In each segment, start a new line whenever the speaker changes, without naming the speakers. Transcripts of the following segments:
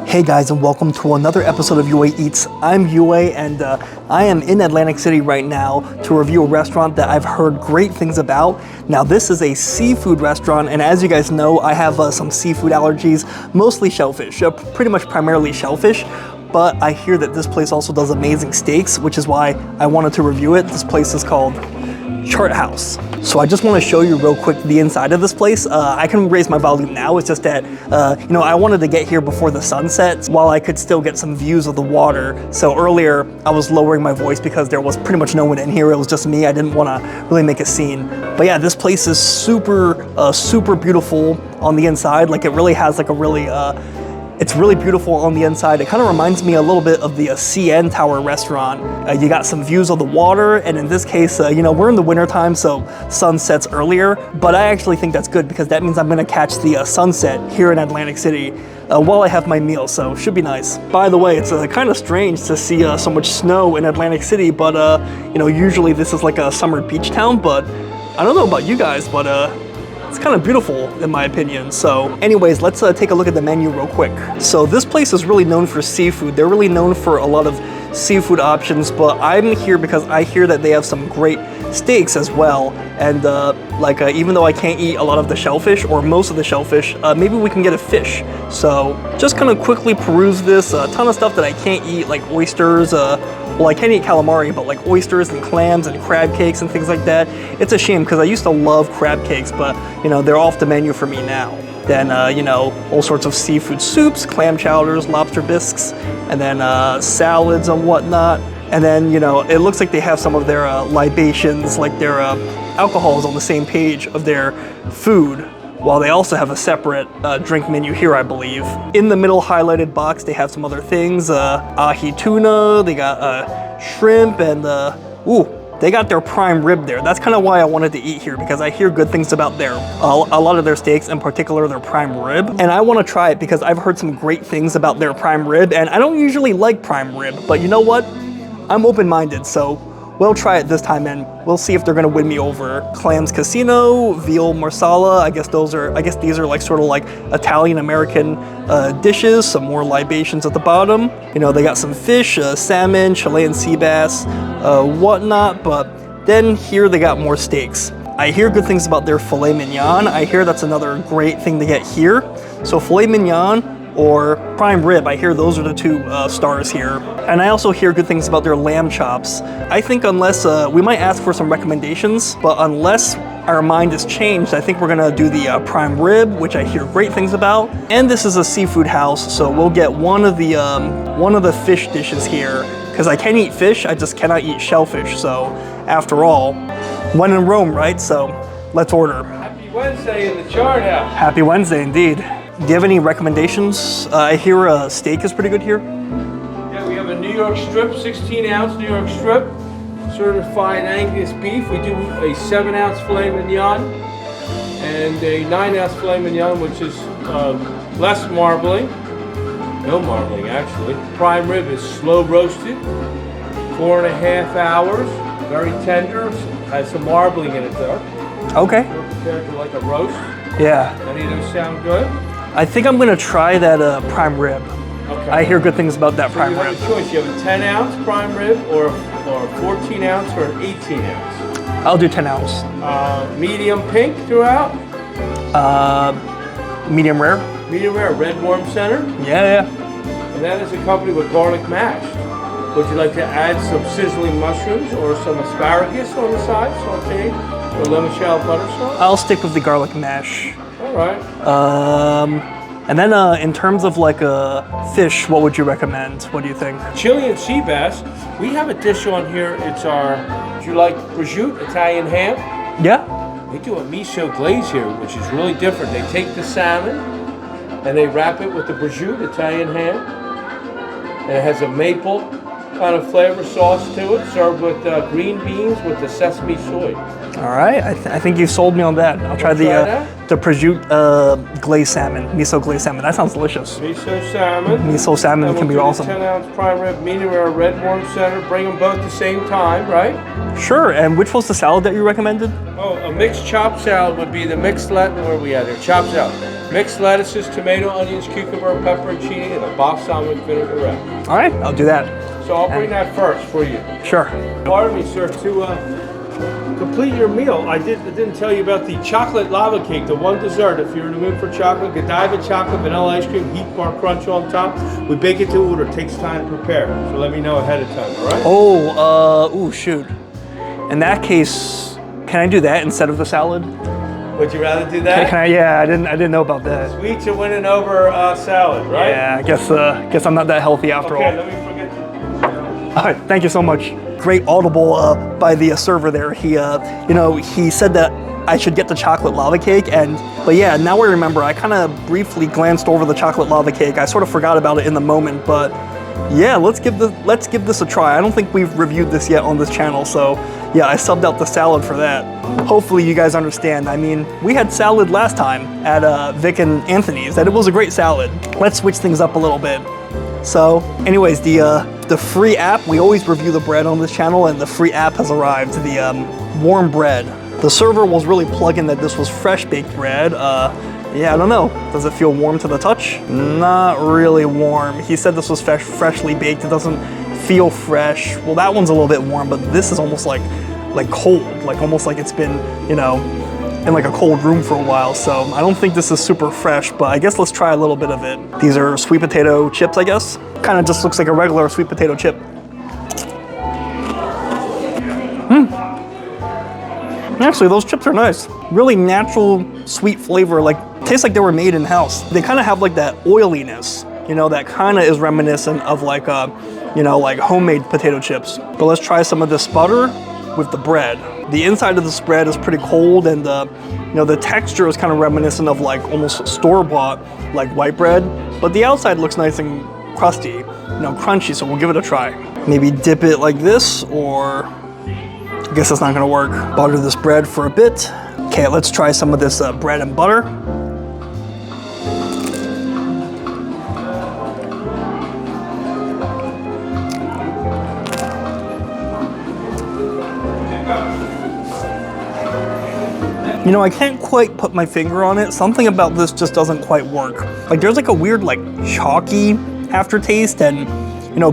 Hey guys, and welcome to another episode of Yue Eats. I'm Yue, and I am in Atlantic City right now to review a restaurant that I've heard great things about. Now this is a seafood restaurant, and as you guys know, I have some seafood allergies, mostly shellfish, pretty much primarily shellfish. But I hear that this place also does amazing steaks, which is why I wanted to review it. This place is called Chart House. So I just want to show you real quick the inside of this place. I can raise my volume now. It's just that, I wanted to get here before the sun sets while I could still get some views of the water. So earlier I was lowering my voice because there was pretty much no one in here. It was just me. I didn't want to really make a scene. But yeah, this place is super beautiful on the inside. Like it really has like a really, it's really beautiful on the inside. It kind of reminds me a little bit of the CN Tower restaurant. You got some views of the water, and in this case, we're in the winter time, so sun sets earlier. But I actually think that's good because that means I'm gonna catch the sunset here in Atlantic City while I have my meal, so should be nice. By the way, it's kind of strange to see so much snow in Atlantic City, but usually this is like a summer beach town, but I don't know about you guys, but it's kind of beautiful in my opinion. So anyways, let's take a look at the menu real quick. So this place is really known for seafood. They're really known for a lot of seafood options, but I'm here because I hear that they have some great steaks as well. And even though I can't eat a lot of the shellfish or most of the shellfish, maybe we can get a fish. So just kind of quickly peruse this. A ton of stuff that I can't eat, like oysters. Well, I can't eat calamari, but like oysters and clams and crab cakes and things like that. It's a shame because I used to love crab cakes, but they're off the menu for me now. Then all sorts of seafood soups, clam chowders, lobster bisques, and then salads and whatnot. And then it looks like they have some of their libations, like their alcohols on the same page of their food, while they also have a separate drink menu here, I believe. In the middle highlighted box, they have some other things. Ahi tuna, they got shrimp, and they got their prime rib there. That's kind of why I wanted to eat here, because I hear good things about a lot of their steaks, in particular their prime rib. And I want to try it because I've heard some great things about their prime rib, and I don't usually like prime rib, but you know what? I'm open-minded, so we'll try it this time, and we'll see if they're gonna win me over. Clams Casino, veal marsala. I guess these are like sort of like Italian-American dishes. Some more libations at the bottom. They got some fish, salmon, Chilean sea bass, whatnot. But then here they got more steaks. I hear good things about their filet mignon. I hear that's another great thing to get here. So filet mignon or prime rib, I hear those are the two stars here. And I also hear good things about their lamb chops. I think unless, we might ask for some recommendations, but unless our mind is changed, I think we're gonna do the prime rib, which I hear great things about. And this is a seafood house, so we'll get one of the fish dishes here, because I can eat fish, I just cannot eat shellfish. So after all, when in Rome, right? So let's order.
Happy Wednesday in the Chart House.
Happy Wednesday indeed. Do you have any recommendations? I hear a steak is pretty good here.
Yeah, we have a New York strip, 16-ounce New York strip, certified Angus beef. We do a 7-ounce filet mignon and a 9-ounce filet mignon, which is less marbling. No marbling, actually. Prime rib is slow roasted, 4.5 hours, very tender, has some marbling in it though.
Okay.
Compared to like a roast.
Yeah.
Any of those sound good?
I think I'm gonna try that prime rib. Okay. I hear good things about that prime rib.
You have a choice. You have a 10-ounce prime rib or a 14-ounce or an 18-ounce.
I'll do 10-ounce.
Medium pink throughout?
Medium rare.
Medium rare, red warm center?
Yeah.
And that is accompanied with garlic mash. Would you like to add some sizzling mushrooms or some asparagus on the side, sauteed, or lemon shallot butter sauce?
I'll stick with the garlic mash.
All right.
And then in terms of like a fish, what would you recommend? What do you think?
Chilean sea bass. We have a dish on here. It's our, do you like prosciutto, Italian ham?
Yeah.
They do a miso-glazed here, which is really different. They take the salmon and they wrap it with the prosciutto, Italian ham. And it has a maple kind of flavor sauce to it, served with green beans with the sesame soy.
All right, I think you sold me on that. I'll try the prosciutto glazed salmon, miso glazed salmon. That sounds delicious.
Miso salmon.
Miso salmon can be awesome.
10-ounce prime rib, medium rare, red warm center. Bring them both at the same time, right?
Sure. And which was the salad that you recommended?
Oh, a mixed chop salad would be the mixed Latin. Where are we at here? Chop salad. Mixed lettuces, tomato, onions, cucumber, pepperoncini, and a balsamic vinaigrette.
All right, I'll do that.
So I'll bring that first for you.
Sure.
Pardon me, sir, to complete your meal, I didn't tell you about the chocolate lava cake, the one dessert. If you're in the mood for chocolate, Godiva chocolate, vanilla ice cream, heat bar crunch on top. We bake it to order. It takes time to prepare. So let me know ahead of time, all right?
Oh, ooh, shoot. In that case, can I do that instead of the salad?
Would you rather do that?
Can I? Yeah, I didn't know about that.
Sweets are winning over salad, right?
Yeah, I guess I'm not that healthy after all.
Okay, let me forget to...
All right, thank you so much. Great audible by the server there. He, he said that I should get the chocolate lava cake, but yeah, now I remember. I kind of briefly glanced over the chocolate lava cake. I sort of forgot about it in the moment, but yeah, let's give this a try. I don't think we've reviewed this yet on this channel, so yeah, I subbed out the salad for that. Hopefully you guys understand. I mean, we had salad last time at Vic and Anthony's, and it was a great salad. Let's switch things up a little bit. So, anyways, the free app, we always review the bread on this channel, and the free app has arrived, the warm bread. The server was really plugging that this was fresh baked bread. Yeah, I don't know. Does it feel warm to the touch? Not really warm. He said this was freshly baked. It doesn't feel fresh. Well, that one's a little bit warm, but this is almost like cold, like almost like it's been, in like a cold room for a while. So I don't think this is super fresh, but I guess let's try a little bit of it. These are sweet potato chips, I guess. Kind of just looks like a regular sweet potato chip. Actually, those chips are nice. Really natural, sweet flavor, tastes like they were made in-house. They kind of have like that oiliness, that kind of is reminiscent of like homemade potato chips. But let's try some of this butter with the bread. The inside of this bread is pretty cold, and the texture is kind of reminiscent of like almost store-bought like white bread, but the outside looks nice and crusty, crunchy, so we'll give it a try. Maybe dip it like this, or I guess that's not gonna work. Butter this bread for a bit. Okay, let's try some of this bread and butter. I can't quite put my finger on it. Something about this just doesn't quite work. Like there's like a weird chalky aftertaste, and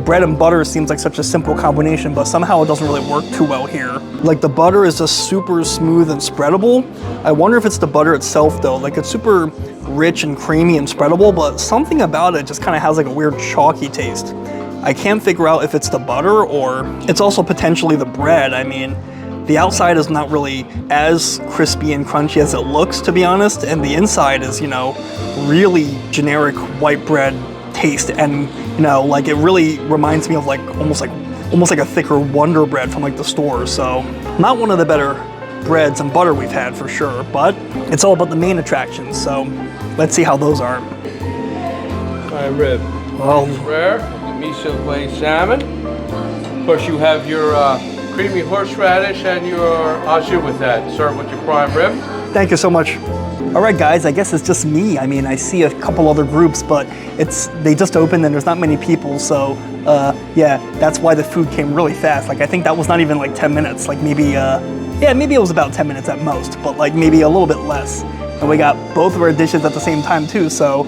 bread and butter seems like such a simple combination, but somehow it doesn't really work too well here. Like the butter is just super smooth and spreadable. I wonder if it's the butter itself though. Like it's super rich and creamy and spreadable, but something about it just kind of has like a weird chalky taste. I can't figure out if it's the butter or it's also potentially the bread. I mean, the outside is not really as crispy and crunchy as it looks, to be honest, and the inside is, really generic white bread taste, and it really reminds me of almost like a thicker Wonder Bread from the store. So not one of the better breads and butter we've had for sure, but it's all about the main attractions. So let's see how those are.
Prime rib.
Well,
Rare, the miso-glazed salmon. Of course, you have your creamy horseradish and your au jus with that. Serve with your prime rib.
thank you so much. All right, guys, I guess it's just me. I mean, I see a couple other groups, but they just opened and there's not many people. So yeah, that's why the food came really fast. I think that was not even 10 minutes. Maybe, yeah, maybe it was about 10 minutes at most, but maybe a little bit less. And we got both of our dishes at the same time too, so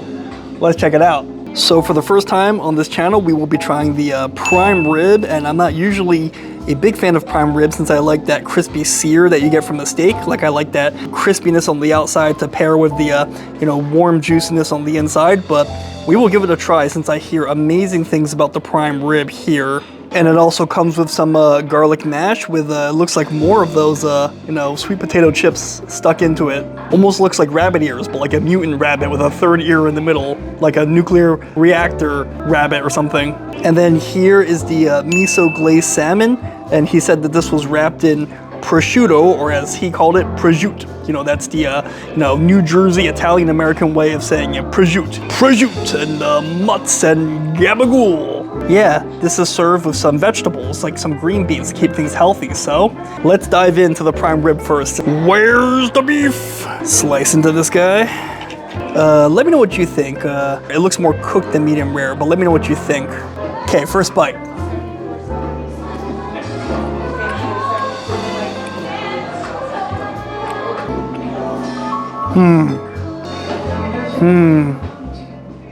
let's check it out. So for the first time on this channel, we will be trying the prime rib, and I'm not usually a big fan of prime rib since I like that crispy sear that you get from the steak. I like that crispiness on the outside to pair with the warm juiciness on the inside, but we will give it a try since I hear amazing things about the prime rib here. And it also comes with some garlic mash with looks like more of those sweet potato chips stuck into it. Almost looks like rabbit ears, but like a mutant rabbit with a third ear in the middle, like a nuclear reactor rabbit or something. And then here is the miso-glazed salmon, and he said that this was wrapped in prosciutto, or as he called it, prosciutto. That's the New Jersey Italian-American way of saying prosciutto. Prosciutto and mutts and gabagool. Yeah, this is served with some vegetables, like some green beans to keep things healthy. So let's dive into the prime rib first. Where's the beef? Slice into this guy. Let me know what you think. It looks more cooked than medium rare, but let me know what you think. Okay, first bite.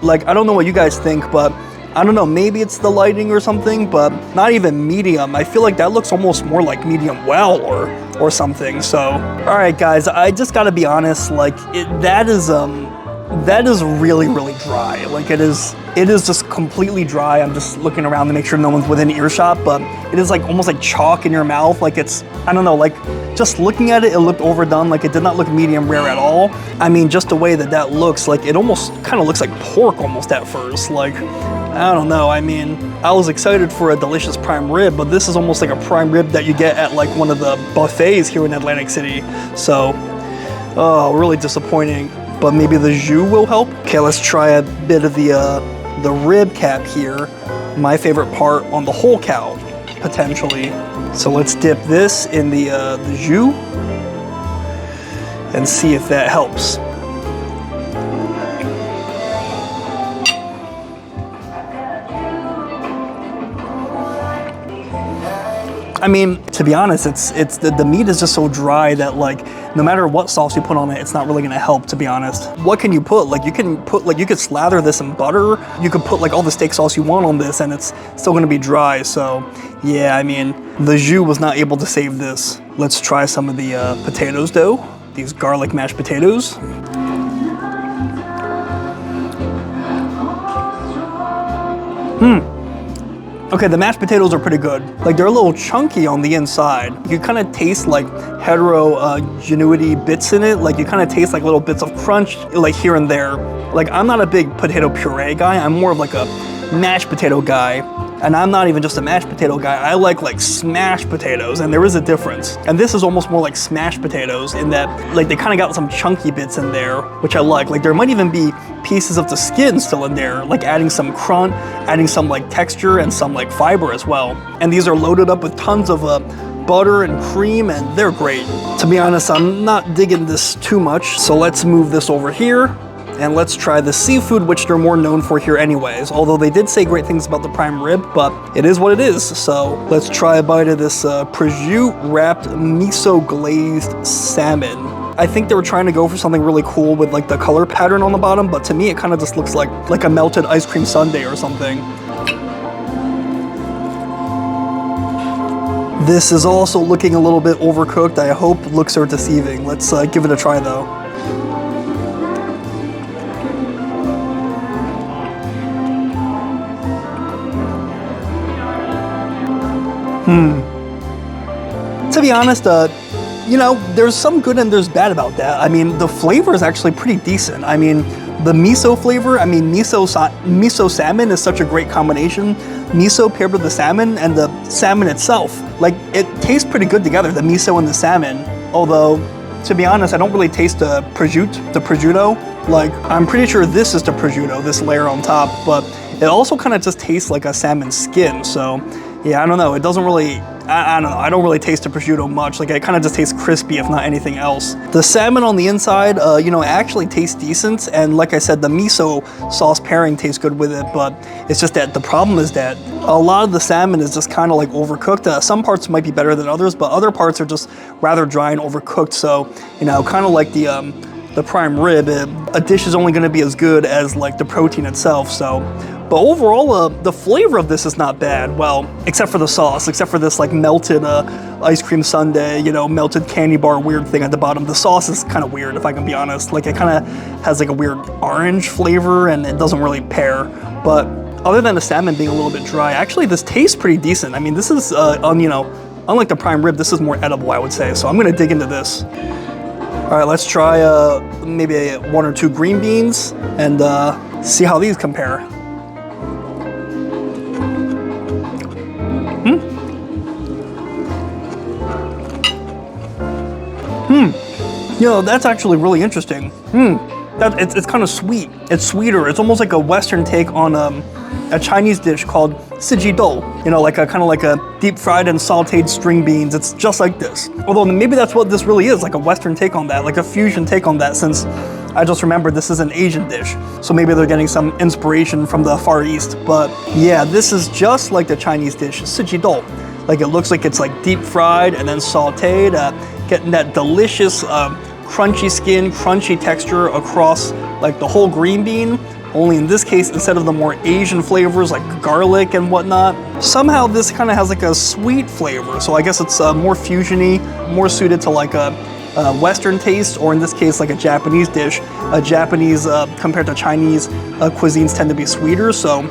Like, I don't know what you guys think, but I don't know, maybe it's the lighting or something, but not even medium. I feel like that looks almost more like medium well or something. So, all right, guys, I just gotta be honest, like that is really, really dry. Like it is just completely dry. I'm just looking around to make sure no one's within earshot, but it is like almost like chalk in your mouth. Like it's, I don't know, like just looking at it, it looked overdone. Like it did not look medium rare at all. I mean, just the way that looks, like it almost kind of looks like pork almost at first. Like, I don't know. I mean, I was excited for a delicious prime rib, but this is almost like a prime rib that you get at like one of the buffets here in Atlantic City. So, oh, really disappointing. But maybe the jus will help. Okay, let's try a bit of the rib cap here. My favorite part on the whole cow, potentially. So let's dip this in the jus and see if that helps. I mean, to be honest, it's the meat is just so dry that like no matter what sauce you put on it, it's not really gonna help, to be honest. What can you put? Like you could slather this in butter. You could put like all the steak sauce you want on this and it's still gonna be dry. So yeah, I mean, the jus was not able to save this. Let's try some of the potatoes though. These garlic mashed potatoes. Okay, the mashed potatoes are pretty good. Like they're a little chunky on the inside. You kind of taste like heterogeneity bits in it. Like you kind of taste like little bits of crunch like here and there. Like I'm not a big potato puree guy. I'm more of like a mashed potato guy. And I'm not even just a mashed potato guy. I like smashed potatoes, and there is a difference. And this is almost more like smashed potatoes in that like they kind of got some chunky bits in there, which I like. Like there might even be pieces of the skin still in there, like adding some crunch, adding some like texture and some like fiber as well. And these are loaded up with tons of butter and cream, and they're great. To be honest, I'm not digging this too much. So let's move this over here. And let's try the seafood, which they're more known for here anyways. Although they did say great things about the prime rib, but it is what it is. So let's try a bite of this prosciutto wrapped miso-glazed salmon. I think they were trying to go for something really cool with like the color pattern on the bottom, but to me it kind of just looks like a melted ice cream sundae or something. This is also looking a little bit overcooked. I hope looks are deceiving. Let's give it a try though. To be honest, you know, there's some good and there's bad about that. I mean, the flavor is actually pretty decent. I mean, the miso flavor, I mean, miso salmon is such a great combination. Miso paired with the salmon and the salmon itself, like it tastes pretty good together, the miso and the salmon. Although, to be honest, I don't really taste the prosciutto. Like, I'm pretty sure this is the prosciutto, this layer on top, but it also kind of just tastes like a salmon skin. So yeah, I don't know. It doesn't really, I don't know. I don't really taste the prosciutto much. Like it kind of just tastes crispy, if not anything else. The salmon on the inside, you know, actually tastes decent. And like I said, the miso sauce pairing tastes good with it. But it's just that the problem is that a lot of the salmon is just kind of like overcooked. Some parts might be better than others, but other parts are just rather dry and overcooked. So, you know, kind of like the prime rib, a dish is only going to be as good as like the protein itself. So. But overall, the flavor of this is not bad. Well, except for the sauce, except for this like melted ice cream sundae, you know, melted candy bar weird thing at the bottom. The sauce is kind of weird, if I can be honest. Like it kind of has like a weird orange flavor and it doesn't really pair. But other than the salmon being a little bit dry, actually this tastes pretty decent. I mean, this is, you know, unlike the prime rib, this is more edible, I would say. So I'm gonna dig into this. All right, let's try maybe 1 or 2 green beans and see how these compare. You know, that's actually really interesting. It's kind of sweet. It's sweeter. It's almost like a Western take on a Chinese dish called sijidou. You know, like a kind of like a deep fried and sauteed string beans. It's just like this. Although maybe that's what this really is, like a Western take on that, like a fusion take on that, since I just remembered this is an Asian dish. So maybe they're getting some inspiration from the Far East. But yeah, this is just like the Chinese dish, sijidou. Like it looks like it's like deep fried and then sauteed, getting that delicious crunchy skin, crunchy texture across like the whole green bean. Only in this case, instead of the more Asian flavors like garlic and whatnot, somehow this kind of has like a sweet flavor. So I guess it's more fusiony, more suited to like a Western taste, or in this case, like a Japanese dish. Japanese compared to Chinese cuisines tend to be sweeter. So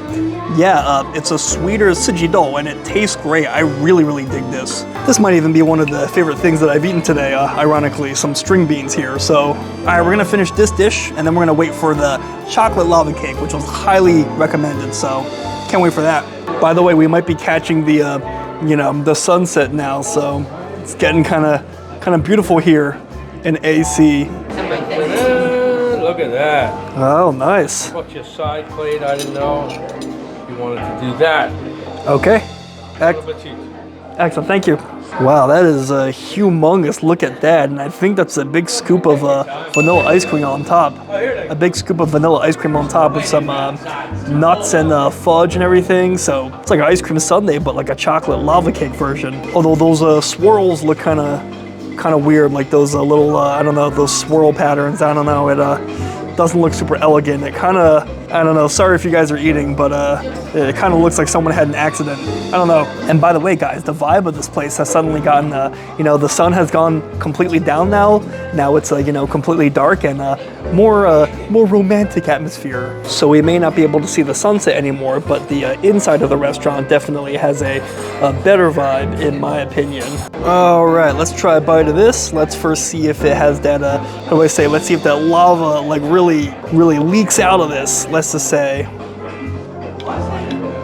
yeah, it's a sweeter sijidou and it tastes great. I really, really dig this. This might even be one of the favorite things that I've eaten today, ironically, some string beans here. So, all right, we're gonna finish this dish and then we're gonna wait for the chocolate lava cake, which was highly recommended. So, can't wait for that. By the way, we might be catching the, the sunset now. So, it's getting kind of beautiful here in AC.
Look at that.
Oh, nice.
What's your side plate? I didn't know you wanted to do that.
Okay. Excellent, thank you. Wow, that is humongous. Look at that. And I think that's a big scoop of vanilla ice cream on top. A big scoop of vanilla ice cream on top with some nuts and fudge and everything. So it's like an ice cream sundae, but like a chocolate lava cake version. Although those swirls look kind of weird, like those little, I don't know, those swirl patterns. I don't know, it doesn't look super elegant. It kind of, I don't know, sorry if you guys are eating, but it kind of looks like someone had an accident. I don't know. And by the way, guys, the vibe of this place has suddenly gotten, the sun has gone completely down now. Now it's, completely dark and more romantic atmosphere. So we may not be able to see the sunset anymore, but the inside of the restaurant definitely has a better vibe, in my opinion. All right, let's try a bite of this. Let's first see if it has that, how do I say, let's see if that lava like really leaks out of this, let's just say.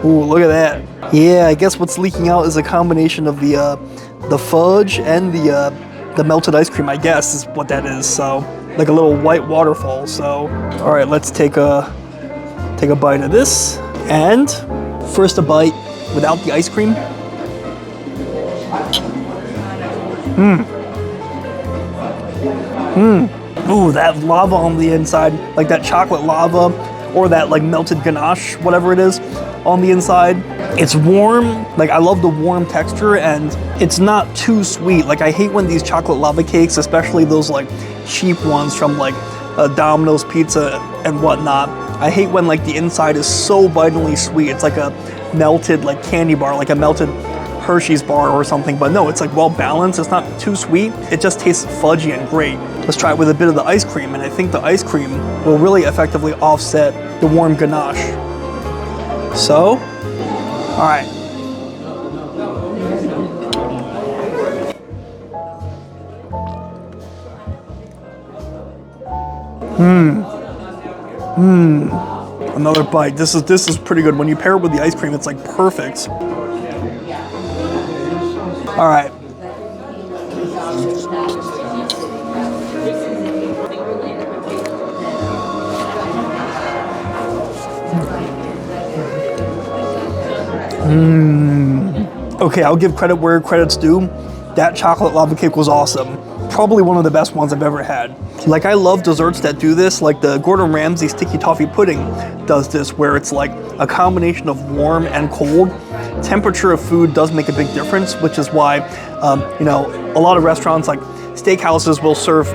Ooh, look at that. Yeah, I guess what's leaking out is a combination of the fudge and the melted ice cream, I guess is what that is. So like a little white waterfall. So all right, let's take a bite of this. And first a bite without the ice cream. Ooh, that lava on the inside, like that chocolate lava or that like melted ganache, whatever it is on the inside. It's warm, like I love the warm texture and it's not too sweet. Like I hate when these chocolate lava cakes, especially those like cheap ones from like Domino's Pizza and whatnot. I hate when like the inside is so bitingly sweet. It's like a melted like candy bar, like a melted Hershey's bar or something, but no, it's like well balanced. It's not too sweet. It just tastes fudgy and great. Let's try it with a bit of the ice cream, and I think the ice cream will really effectively offset the warm ganache. So, all right. Another bite. This is pretty good. When you pair it with the ice cream, it's like perfect. All right. Okay, I'll give credit where credit's due. That chocolate lava cake was awesome. Probably one of the best ones I've ever had. Like I love desserts that do this, like the Gordon Ramsay sticky toffee pudding does this, where it's like a combination of warm and cold. Temperature of food does make a big difference, which is why, a lot of restaurants like steakhouses will serve,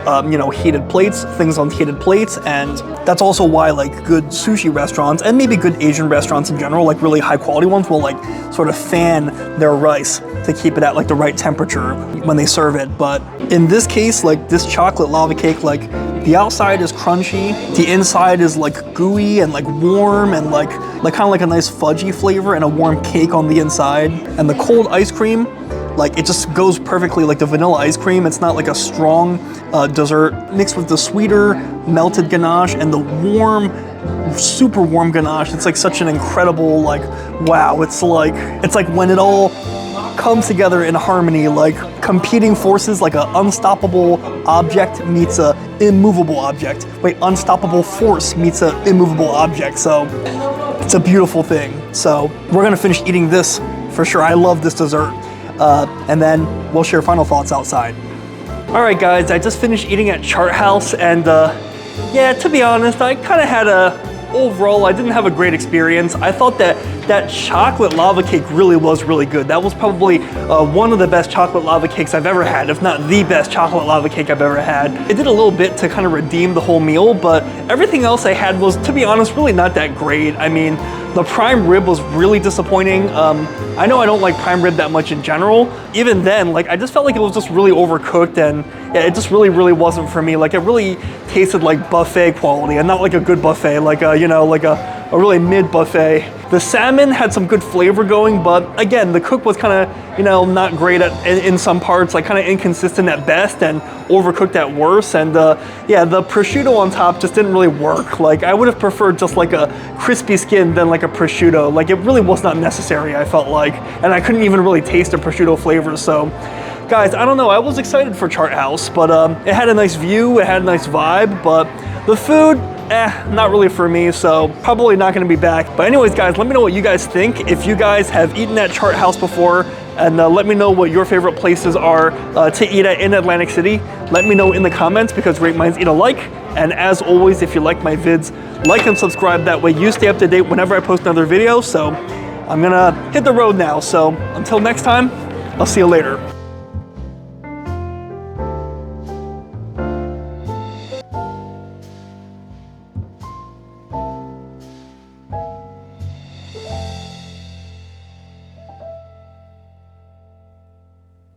heated plates, things on heated plates, and that's also why like good sushi restaurants and maybe good Asian restaurants in general, like really high quality ones, will like sort of fan their rice to keep it at like the right temperature when they serve it. But in this case, like this chocolate lava cake, like the outside is crunchy, the inside is like gooey and like warm and like kind of like a nice fudgy flavor and a warm cake on the inside. And the cold ice cream, like it just goes perfectly like the vanilla ice cream. It's not like a strong dessert mixed with the sweeter melted ganache and the warm, super warm ganache. It's like such an incredible, like, wow. It's like when it all comes together in harmony, like competing forces, like an unstoppable object meets a immovable object. Wait, unstoppable force meets a immovable object. So it's a beautiful thing. So we're gonna finish eating this for sure. I love this dessert. And then we'll share final thoughts outside. All right, guys, I just finished eating at Chart House, and yeah, to be honest, I kind of had overall, I didn't have a great experience. I thought that that chocolate lava cake really was really good. That was probably one of the best chocolate lava cakes I've ever had, if not the best chocolate lava cake I've ever had. It did a little bit to kind of redeem the whole meal, but everything else I had was, to be honest, really not that great. I mean, the prime rib was really disappointing. I know I don't like prime rib that much in general. Even then, like, I just felt like it was just really overcooked, and yeah, it just really wasn't for me. Like, it really tasted like buffet quality and not like a good buffet, like a, you know, like a really mid buffet. The salmon had some good flavor going, but again, the cook was kind of, you know, not great in some parts, like kind of inconsistent at best and overcooked at worst. And yeah, the prosciutto on top just didn't really work. Like, I would have preferred just like a crispy skin than like a prosciutto. Like, it really was not necessary, I felt like, and I couldn't even really taste the prosciutto flavor. So guys, I don't know, I was excited for Chart House, but it had a nice view, it had a nice vibe, but the food, not really for me, so probably not gonna be back. But anyways, guys, let me know what you guys think. If you guys have eaten at Chart House before, and let me know what your favorite places are to eat at in Atlantic City. Let me know in the comments, because great minds eat alike. And as always, if you like my vids, like and subscribe. That way you stay up to date whenever I post another video. So I'm gonna hit the road now. So until next time, I'll see you later.